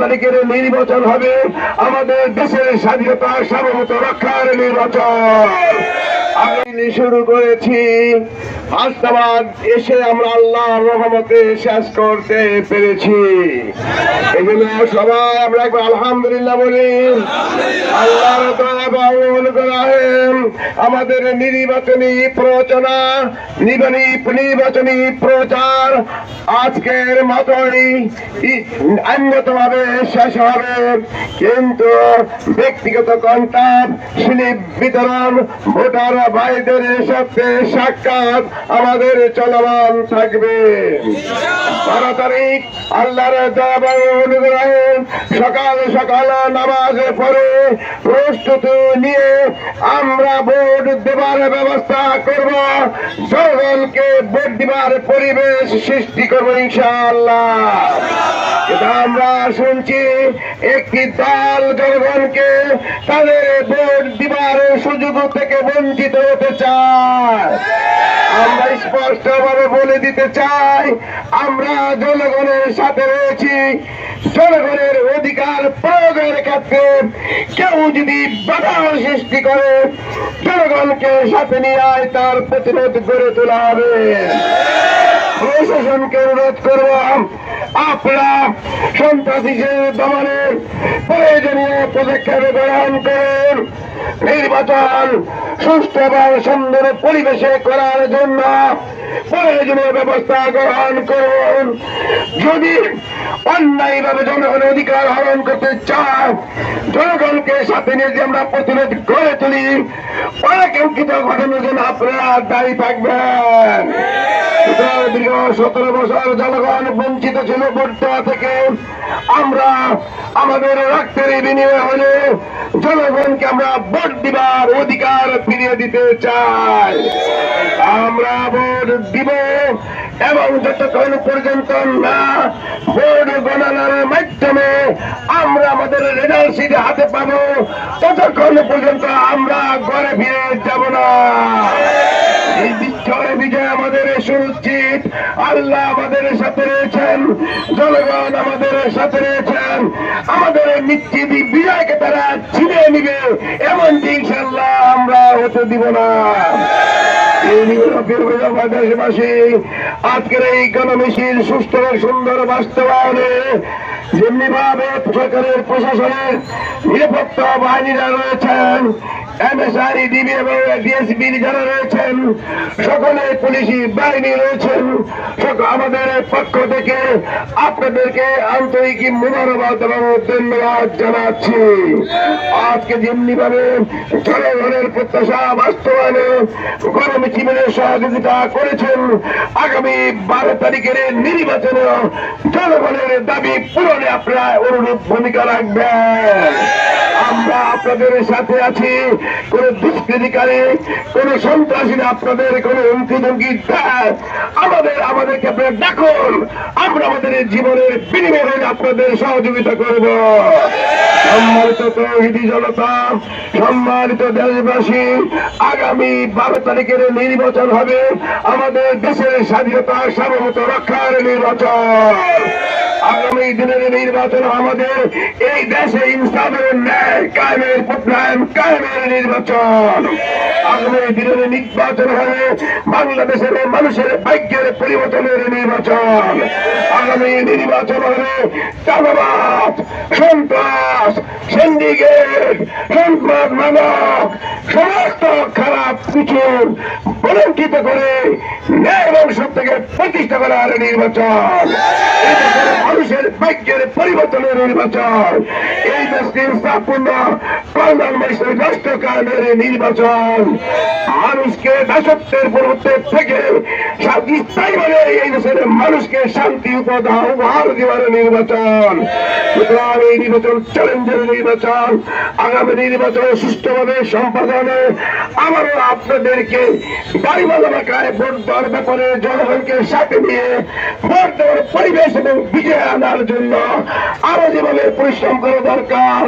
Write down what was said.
তারিখের নির্বাচন হবে আমাদের দেশের স্বাধীনতা সার্বভৌমত্ব রক্ষার নির্বাচন। আমি শুরু করেছি, আস্তাবাদ এসে আমরা আল্লাহর রহমতে শেষ করতে পেরেছি। এই জন্য সবাই আমরা একবার আলহামদুলিল্লাহ বলি। আল্লাহর আমাদের নির্বাচনী প্রচারণা নির্বাচনী প্রচার আজকের মতই আইনগতভাবে শেষ হবে, কিন্তু ব্যক্তিগত কন্টাক্ট স্লিপ বিতরণ ভোটার ভাইদের সাথে সাক্ষাৎ আমাদের চলমান থাকবে। 12 তারিখ আল্লাহর অনুগ্রহে সকাল সকাল নামাজ পড়ে প্রস্তুতি নিয়ে আমরা ভোট দেবার ব্যবস্থা করব, জনগণকে ভোট দিবার পরিবেশ সৃষ্টি করব ইনশাআল্লাহ। এটা আমরা শুনছি একটি দল জনগণকে তাদের ভোট দিবার সুযোগ থেকে বঞ্চিত হতে চায়। আমরা স্পষ্টভাবে বলে দিতে চাই, আমরা জনগণের সাথে রয়েছি। জনগণের অধিকার প্রয়োগের ক্ষেত্রে কেউ যদি বাধা সৃষ্টি করে, জনগণকে সাথে নিয়ে তার প্রতিরোধ গড়ে তোলা হবে। প্রশাসনকে অনুরোধ করব, আপনারা সন্ত্রাসীদের দমনের প্রয়োজনীয় পদক্ষেপ গ্রহণ করুন। নির্বাচন সুষ্ঠু এবং সুন্দর পরিবেশে করার জন্য প্রয়োজনীয় ব্যবস্থা গ্রহণ করুন। যদি অন্যায়ভাবে জনগণের অধিকার হরণ করতে চায়, জনগণকে সাথে নিয়ে যে আমরা প্রতিরোধ গড়ে তুলি, অনাকাঙ্ক্ষিত ঘটনার জন্য আপনারা দায়ী থাকবেন। দীর্ঘ 17 বছর জনগণ বঞ্চিত ছিল ভোট দেওয়া থেকে। আমরা আমাদের রক্তের বিনিময় হলে জনগণকে আমরা ভোট দিবার অধিকার ফিরিয়ে দিতে চাই। আমরা ভোট দিব এবং যতক্ষণ পর্যন্ত না ভোট গণনার মাধ্যমে আমরা আমাদের রেজাল্ট শিট হাতে পাবো, ততক্ষণ পর্যন্ত আমরা ঘরে ফিরে যাব না। এই বিজয় আমাদের সুনিশ্চিত। আল্লাহ আমাদের সাথে রয়েছেন, জনগণ আমাদের সাথে রয়েছেন। আমাদের নিশ্চিত বিজয়কে তারা ছিনিয়ে নিবে, এমনটি ইনশাআল্লাহ আমরা হতে দিব না। দেশবাসী, আজকের এই গণমিছিল সুস্থ সুন্দর বাস্তবায়নে যেমনি ভাবে সরকারের প্রশাসনের নিরাপত্তা বাহিনীরা রয়েছেন, এমএসআরই ডিবি এবং ডিএসপি যারা রয়েছেন, সকলে পুলিশি বাহিনী রয়েছেন, আমাদের পক্ষ থেকে আপনাদেরকে আন্তরিক মোবারকবাদ এবং ধন্যবাদ জানাচ্ছি। আজকে যেমনি ভাবে জনগণের প্রত্যাশা বাস্তবায়নে গণমিছিলের সহযোগিতা করেছেন, আগামী 12 তারিখের নির্বাচনে জনগণের দাবি পূরণে আপনারা অনুরূপ ভূমিকা রাখবেন। আমরা আপনাদের সাথে আছি। কোন দুষ্কৃতিকারী, কোন সন্ত্রাসীরা আপনাদের কোন হুমকি ধমকি দেয়, আমাদেরকে আপনারা ডাকুন, আমরা আমাদের জীবনের বিনিময়ে আপনাদের সহযোগিতা করব। সম্মানিত তৌহিদি জনতা, সম্মানিত দেশবাসী, আগামী 12 তারিখের নির্বাচন হবে আমাদের দেশের স্বাধীনতা সার্বভৌমত্ব রক্ষার নির্বাচন। আগামী দিনের নির্বাচন আমাদের এই দেশে ইনসাফের ন্যায় কায়েমের প্রত্যয়ন কায়েমের নির্বাচন। আগামী দিনের নির্বাচন হবে বাংলাদেশের মানুষের ভাগ্যের পরিবর্তনের নির্বাচন। আগামী নির্বাচন হবে চাঁদাবাদ, সন্ত্রাস, সিন্ডিকেট, সন্ত্রাস মাদক সমস্ত খারাপ কিছু বলঙ্কিত করে ন্যায় এবং সত্যকে প্রতিষ্ঠা করার নির্বাচন। মানুষের ভাগ্যের পরিবর্তনের নির্বাচন। এই দেশকে ইনসাফপূর্ণ কল্যাণ রাষ্ট্রকায়েমের নির্বাচন। মানুষকে দাসত্বের পরিবর্তে থেকে স্থায়ীভাবে এই দেশের মানুষকে শান্তি উপহার দেওয়ার নির্বাচন। সুতরাং এই নির্বাচন চ্যালেঞ্জের নির্বাচন। আগামী নির্বাচন সুষ্ঠুভাবে সম্পাদনে আবারও আপনাদেরকে গাড়িওয়ালা এলাকায় ভোট দেওয়ার ব্যাপারে জনগণকে সাথে নিয়ে ভোট দেওয়ার পরিবেশ এবং বিজয় আনার জন্য আরো যেভাবে পরিশ্রম করা দরকার